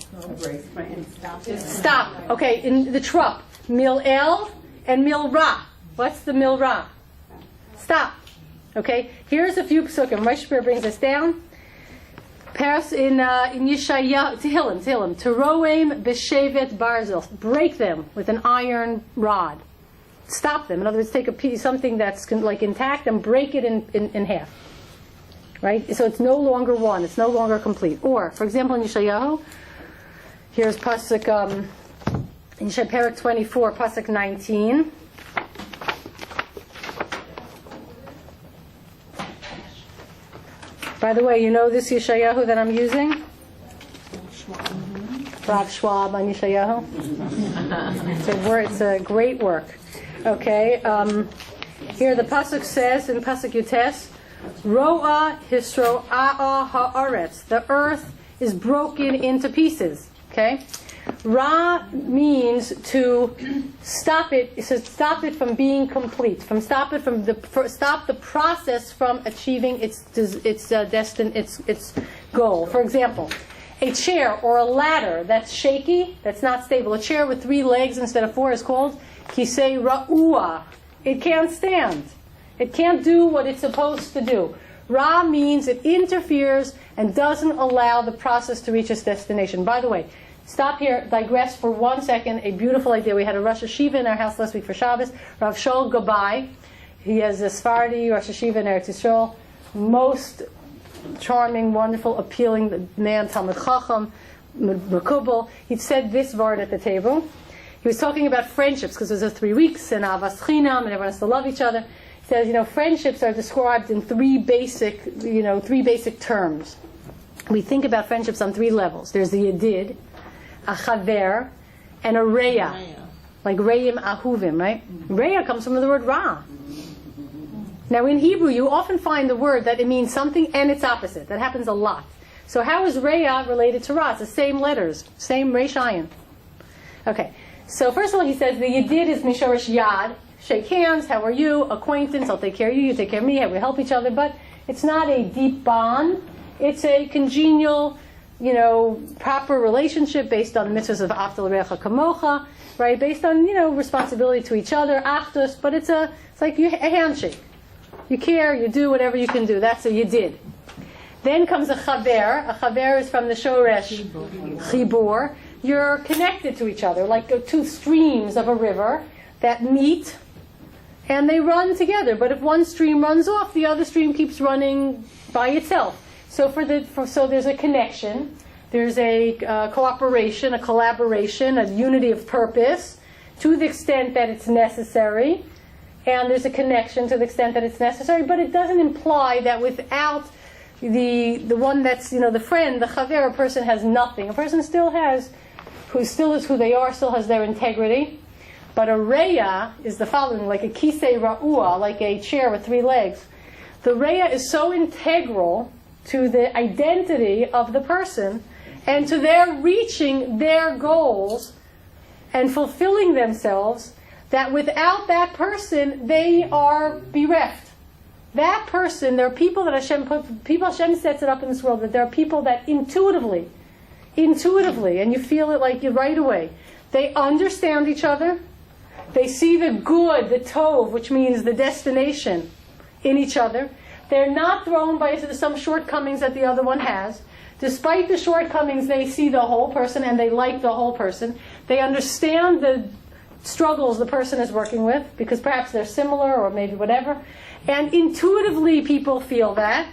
Speaker 3: Stop.
Speaker 1: Stop. Okay, in the trup, mil el and mil Ra. What's the mil Ra? Stop. Okay, here's a few psukim. Rashi brings us down. Pass in Yeshaya, Tehillim, Teroim b'shevet barzel. Break them with an iron rod. Stop them. In other words, take a piece, something that's like intact, and break it in half. Right? So it's no longer one. It's no longer complete. Or, for example, in Yeshayahu, here's pasuk in Parak 24, pasuk 19. By the way, you know this Yeshayahu that I'm using? Rav Schwab on Yeshayahu. It's a great work. Okay. Here the pasuk says in pasuk Yutes, Ro'a hisro a'a ha'aretz. The earth is broken into pieces. Okay. Ra means to stop it. It says stop it from being complete. Stop the process from achieving its goal. For example, a chair or a ladder that's shaky, that's not stable. A chair with 3 legs instead of 4 is called kisei ra'ua. It can't stand. It can't do what it's supposed to do. Ra means it interferes and doesn't allow the process to reach its destination. By the way, stop here, digress for 1 second. A beautiful idea. We had a Rosh Hashiva in our house last week for Shabbos. Rav Shol Gabai. He has a Sephardi Rosh Hashiva in Eretz Yisrael. Most charming, wonderful, appealing man, Talmud Chacham, Mekubal. He said this word at the table. He was talking about friendships because it was 3 weeks and Avas Chinam and everyone has to love each other. He says, friendships are described in 3 basic terms. We think about friendships on 3 levels. There's the Yedid, a Chaver, and a Reya. Like Reim Ahuvim, right? Reya comes from the word Ra. Now in Hebrew, you often find the word that it means something and its opposite. That happens a lot. So how is Reya related to Ra? It's the same letters, same Reish Ayin. Okay, so first of all, he says the Yedid is Mishorish Yad. Shake hands, how are you? Acquaintance, I'll take care of you, you take care of me, we help each other. But it's not a deep bond. It's a congenial, proper relationship based on the mitzvahs of Aftal Recha Kamocha, right? Based on, responsibility to each other, Achdus, but it's like a handshake. You care, you do whatever you can do. That's a Yedid. Then comes a Chaver. A Chaver is from the Shoresh Chibur. You're connected to each other, like 2 streams of a river that meet and they run together. But if one stream runs off, the other stream keeps running by itself. So so there's a connection, there's a cooperation, a collaboration, a unity of purpose to the extent that it's necessary, and there's a connection to the extent that it's necessary. But it doesn't imply that without the one that's the friend, the chaver, a person has nothing. A person still is who they are, still has their integrity. But a reya is the following, like a kisei ra'ua, like a chair with 3 legs. The reya is so integral to the identity of the person and to their reaching their goals and fulfilling themselves, that without that person they are bereft. That person, there are people that Hashem sets it up in this world, that there are people that intuitively, and you feel it like you right away, they understand each other, they see the good, the tov, which means the destination, in each other. They're not thrown by some shortcomings that the other one has. Despite the shortcomings, they see the whole person and they like the whole person. They understand the struggles the person is working with because perhaps they're similar or maybe whatever. And intuitively people feel that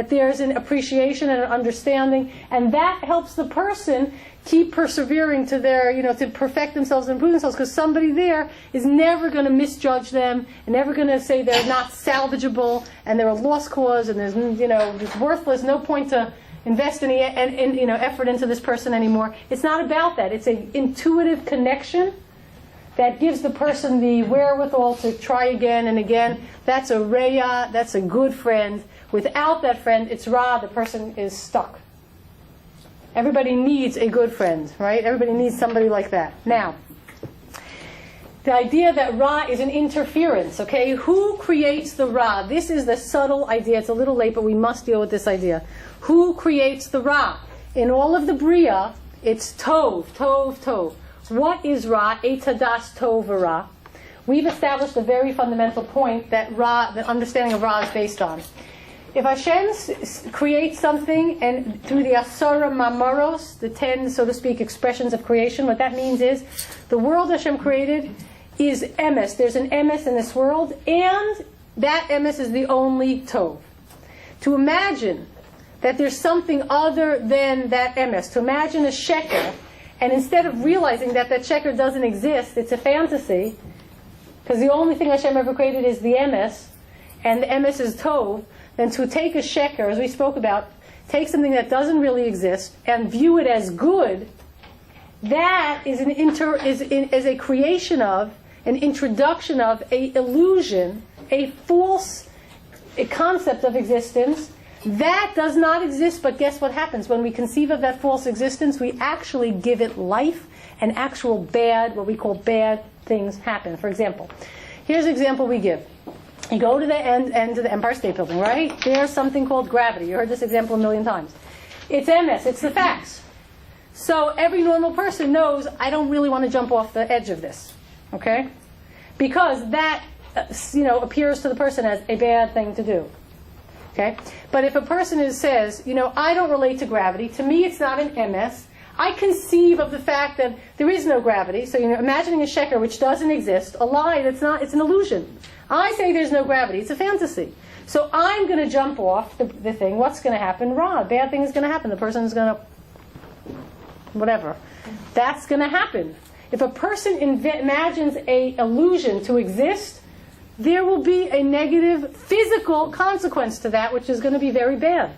Speaker 1: there's an appreciation and an understanding, and that helps the person keep persevering to their, to perfect themselves and improve themselves, because somebody there is never going to misjudge them and never going to say they're not salvageable and they're a lost cause and there's, it's worthless, no point to invest any effort into this person anymore. It's not about that. It's an intuitive connection that gives the person the wherewithal to try again and again. That's a reya, that's a good friend. Without that friend, it's ra, the person is stuck. Everybody needs a good friend, right? Everybody needs somebody like that. Now, the idea that ra is an interference, okay? Who creates the ra? This is the subtle idea. It's a little late, but we must deal with this idea. Who creates the ra? In all of the bria, it's tov, tov, tov. What is ra? Eitadas tov ra. We've established a very fundamental point that ra, the understanding of ra is based on. If Hashem creates something, and through the asara mamaros, the 10, so to speak, expressions of creation, what that means is the world Hashem created is emes. There's an emes in this world, and that emes is the only tov. To imagine that there's something other than that emes, to imagine a sheker, and instead of realizing that that sheker doesn't exist, it's a fantasy, because the only thing Hashem ever created is the emes, and the emes is tov, then to take a sheker, as we spoke about, take something that doesn't really exist and view it as good, that is is a creation of, an introduction of a illusion, a false concept of existence that does not exist. But guess what happens? When we conceive of that false existence, we actually give it life, and actual bad, what we call bad things happen. For example, here's an example we give. You go to the end of the Empire State Building, right? There's something called gravity. You heard this example a million times. It's MS. It's the facts. So every normal person knows, I don't really want to jump off the edge of this. Okay? Because that, appears to the person as a bad thing to do. Okay? But if a person says, I don't relate to gravity. To me, it's not an MS. I conceive of the fact that there is no gravity. So, imagining a sheker which doesn't exist, a lie that's not, it's an illusion. I say there's no gravity. It's a fantasy. So I'm going to jump off the thing. What's going to happen? Ra. Bad thing is going to happen. The person is going to, whatever. That's going to happen. If a person imagines a illusion to exist, there will be a negative physical consequence to that, which is going to be very bad.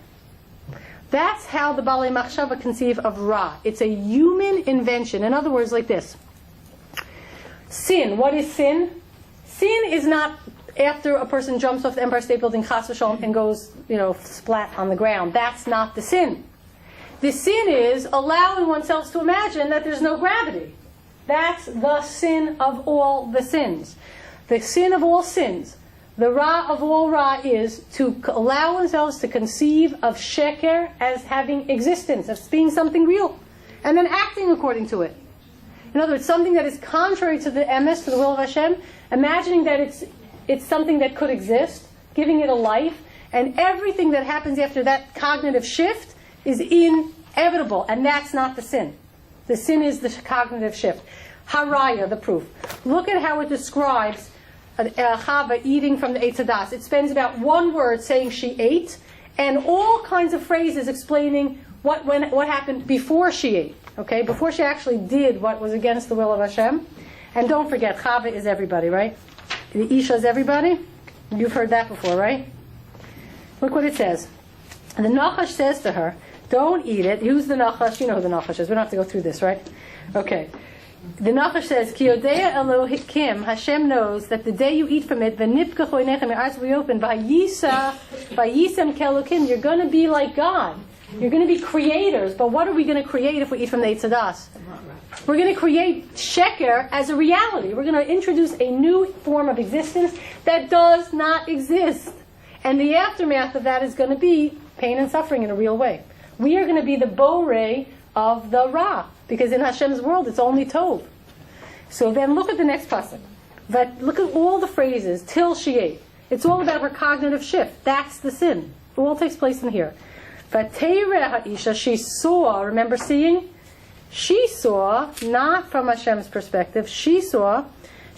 Speaker 1: That's how the Balei Machshava conceive of Ra. It's a human invention. In other words, like this. Sin. What is sin? Sin is not after a person jumps off the Empire State Building, chas v'shalom, and goes, splat on the ground. That's not the sin. The sin is allowing oneself to imagine that there's no gravity. That's the sin of all the sins. The sin of all sins, the ra of all ra, is to allow oneself to conceive of sheker as having existence, as being something real, and then acting according to it. In other words, something that is contrary to the emes, to the will of Hashem, imagining that it's something that could exist, giving it a life, and everything that happens after that cognitive shift is inevitable, and that's not the sin. The sin is the cognitive shift. Haraya, the proof. Look at how it describes Chava eating from the Eitz Hadas. It spends about one word saying she ate, and all kinds of phrases explaining what happened before she ate. Okay, before she actually did what was against the will of Hashem. And don't forget, Chava is everybody, right? The Isha is everybody. You've heard that before, right? Look what it says. And the Nachash says to her, don't eat it. Who's the Nachash? You know who the Nachash is. We don't have to go through this, right? Okay. The Nachash says, Ki yodea Elohim, Hashem knows that the day you eat from it, v'nipkachu einechem, your eyes will be open, v'yisem kelokim, you're going to be like God. You're going to be creators. But what are we going to create if we eat from the Eitz Hadas? We're going to create sheker as a reality. We're going to introduce a new form of existence that does not exist. And the aftermath of that is going to be pain and suffering in a real way. We are going to be the borei of the Ra, because in Hashem's world it's only Tov. So then look at the next pasuk. Look at all the phrases, till she ate. It's all about her cognitive shift. That's the sin. It all takes place in here. Vateireh ha'isha, she saw, remember seeing? She saw, not from Hashem's perspective, she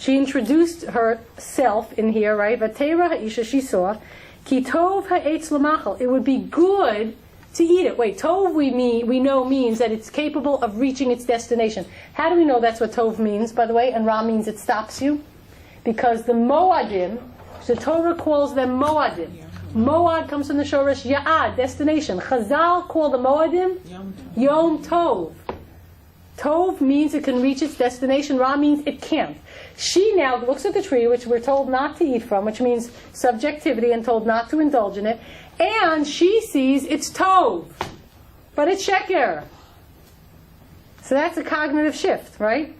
Speaker 1: introduced herself in here, right? Vateireh ha'isha, she saw, ki tov ha'etz l'machal, it would be good to eat it. Wait, tov we know means that it's capable of reaching its destination. How do we know that's what tov means, by the way? And ra means it stops you? Because the moadim, the Torah calls them moadim. Moad comes from the shoresh ya'ad, destination. Chazal call the moadim Yom Tov. Tov means it can reach its destination. Ra means it can't. She now looks at the tree, which we're told not to eat from, which means subjectivity, and told not to indulge in it. And she sees it's Tov, but it's Sheker. So that's a cognitive shift, right?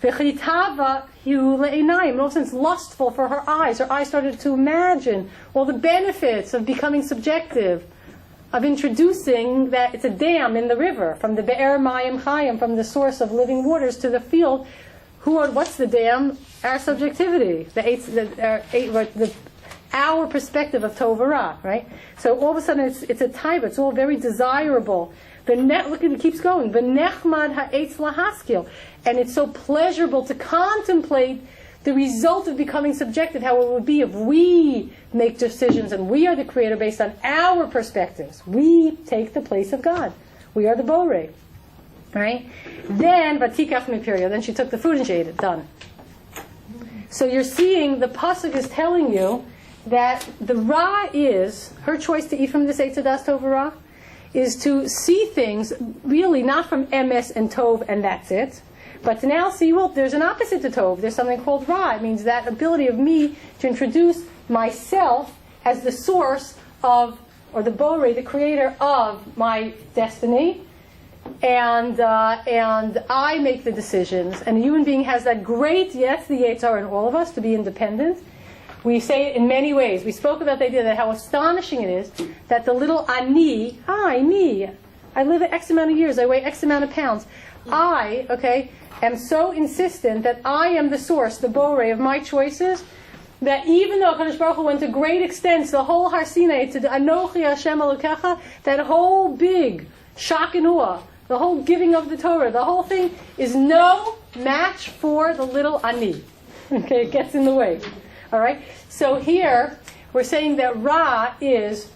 Speaker 1: V'chitava hu le'einayim. In all sense, lustful for her eyes. Her eyes started to imagine all the benefits of becoming subjective, of introducing that it's a dam in the river, from the Be'er Mayim Chayim, from the source of living waters, to the field. What's the dam? Our subjectivity, our perspective of Tov and Ra, right? So all of a sudden it's a type. It's all very desirable. Look, it keeps going. V'nechmad ha'etz lahaskil, and it's so pleasurable to contemplate the result of becoming subjective, how it would be if we make decisions and we are the creator based on our perspectives. We take the place of God. We are the borei. Right? Then, vatikach mipirio, then she took the food and she ate it. Done. So you're seeing, the pasuk is telling you that the Ra is, her choice to eat from this Eitz Hadas Tov Ra, is to see things really not from emes and tov and that's it, but to now see, well, there's an opposite to tov. There's something called Ra. It means that ability of me to introduce myself as the source of, or the borei, the creator of my destiny, and I make the decisions. And a human being has that great, yes, the Yetzirah in all of us, to be independent. We say it in many ways. We spoke about the idea that how astonishing it is that the little ani, me, I live X amount of years, I weigh X amount of pounds. I, am so insistent that I am the source, the borei of my choices, that even though HaKadosh Baruch Hu went to great extents, the whole Har Sinai, to Anochi Hashem Elokecha, that whole big shock and awe, the whole giving of the Torah, the whole thing is no match for the little ani. It gets in the way. All right? So here, we're saying that Ra is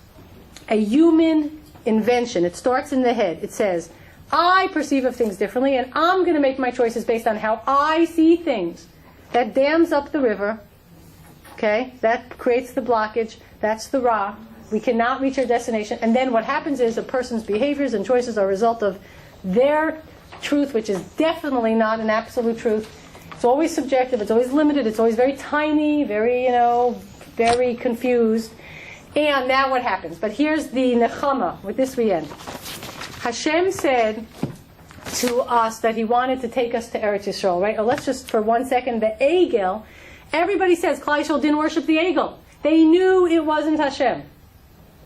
Speaker 1: a human invention. It starts in the head. It says, I perceive of things differently, and I'm going to make my choices based on how I see things. That dams up the river. Okay? That creates the blockage. That's the Ra. We cannot reach our destination. And then what happens is a person's behaviors and choices are a result of their truth, which is definitely not an absolute truth. It's always subjective. It's always limited. It's always very tiny, very, very confused. And now what happens? But here's the nechama. With this we end. Hashem said to us that He wanted to take us to Eretz Yisrael, right? Or let's just, for 1 second, the Egel. Everybody says Klal Yisrael didn't worship the Egel. They knew it wasn't Hashem.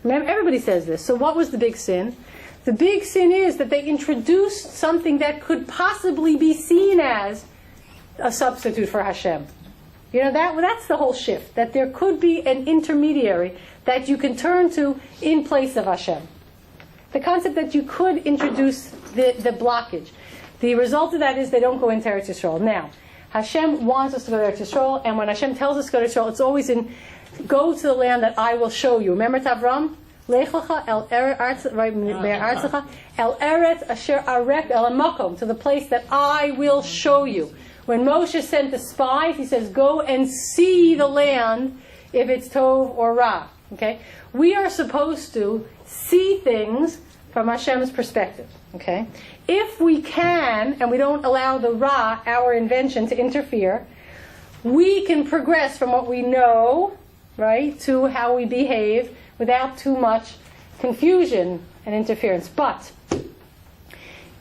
Speaker 1: Remember, everybody says this. So what was the big sin? The big sin is that they introduced something that could possibly be seen as a substitute for Hashem. That's the whole shift. That there could be an intermediary that you can turn to in place of Hashem. The concept that you could introduce the blockage. The result of that is they don't go into Eretz Yisrael. Now, Hashem wants us to go to Eretz Yisrael, and when Hashem tells us to go to Yisrael, it's always go to the land that I will show you. Remember Tavram? Lech lecha el eretz el eretz asher arek el makom, to the place that I will show you. When Moshe sent the spies, he says, go and see the land if it's Tov or Ra. Okay? We are supposed to see things from Hashem's perspective. Okay? If we can, and we don't allow the Ra, our invention, to interfere, we can progress from what we know, right, to how we behave without too much confusion and interference. But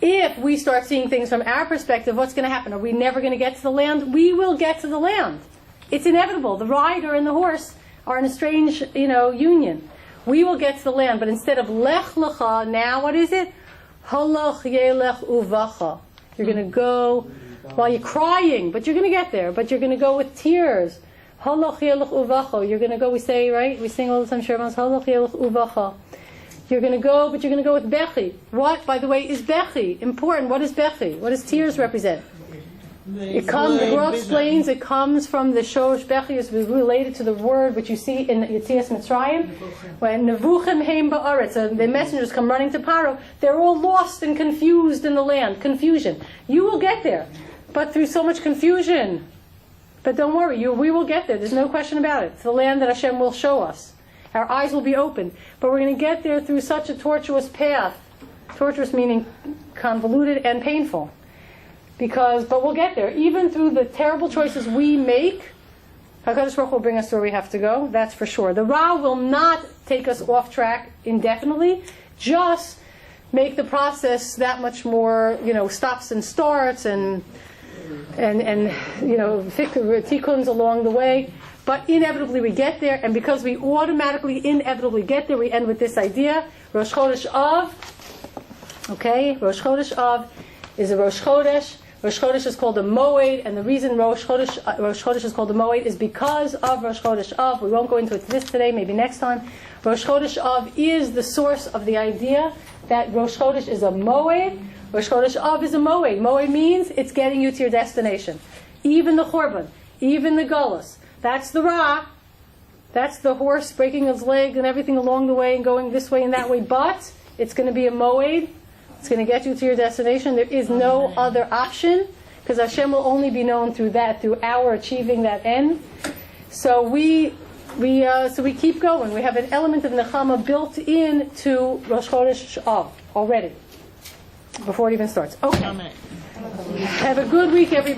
Speaker 1: if we start seeing things from our perspective, what's going to happen? Are we never going to get to the land? We will get to the land. It's inevitable. The rider and the horse are in a strange, union. We will get to the land, but instead of lech lecha, now what is it? Halach yelech uvacha. You're going to go while you're crying, but you're going to get there. But you're going to go with tears. Halach yelech uvacha. You're going to go. We say, right? We sing all the time. Sherman's halach yelech uvacha. You're going to go, but you're going to go with bechi. What, by the way, is bechi? Important. What is bechi? What does tears represent? The Gemara explains it comes from the shosh bechi is related to the word which you see in Yetzias Mitzrayim when nevuchim heim ba'aretz, and the messengers come running to Paro. They're all lost and confused in the land. Confusion. You will get there, but through so much confusion. But don't worry, we will get there. There's no question about it. It's the land that Hashem will show us. Our eyes will be open, but we're going to get there through such a tortuous path. Tortuous meaning convoluted and painful. but we'll get there. Even through the terrible choices we make, HaKadosh Baruch Hu will bring us to where we have to go, that's for sure. The Ra will not take us off track indefinitely, just make the process that much more, stops and starts and tikkuns along the way. But inevitably we get there, and because we automatically, inevitably get there, we end with this idea. Rosh Chodesh Av, okay? Rosh Chodesh Av is a Rosh Chodesh. Rosh Chodesh is called a Moed, and the reason Rosh Chodesh is called a Moed is because of Rosh Chodesh Av. We won't go into this today, maybe next time. Rosh Chodesh Av is the source of the idea that Rosh Chodesh is a Moed. Rosh Chodesh Av is a Moed. Moed means it's getting you to your destination. Even the Chorban, even the Gullus. That's the Ra. That's the horse breaking his leg and everything along the way and going this way and that way. But it's going to be a Moed. It's going to get you to your destination. There is no other option, because Hashem will only be known through that, through our achieving that end. So we keep going. We have an element of Nechama built in to Rosh Chodesh Av already, before it even starts. Okay.
Speaker 2: Amen.
Speaker 1: Have a good week, everybody.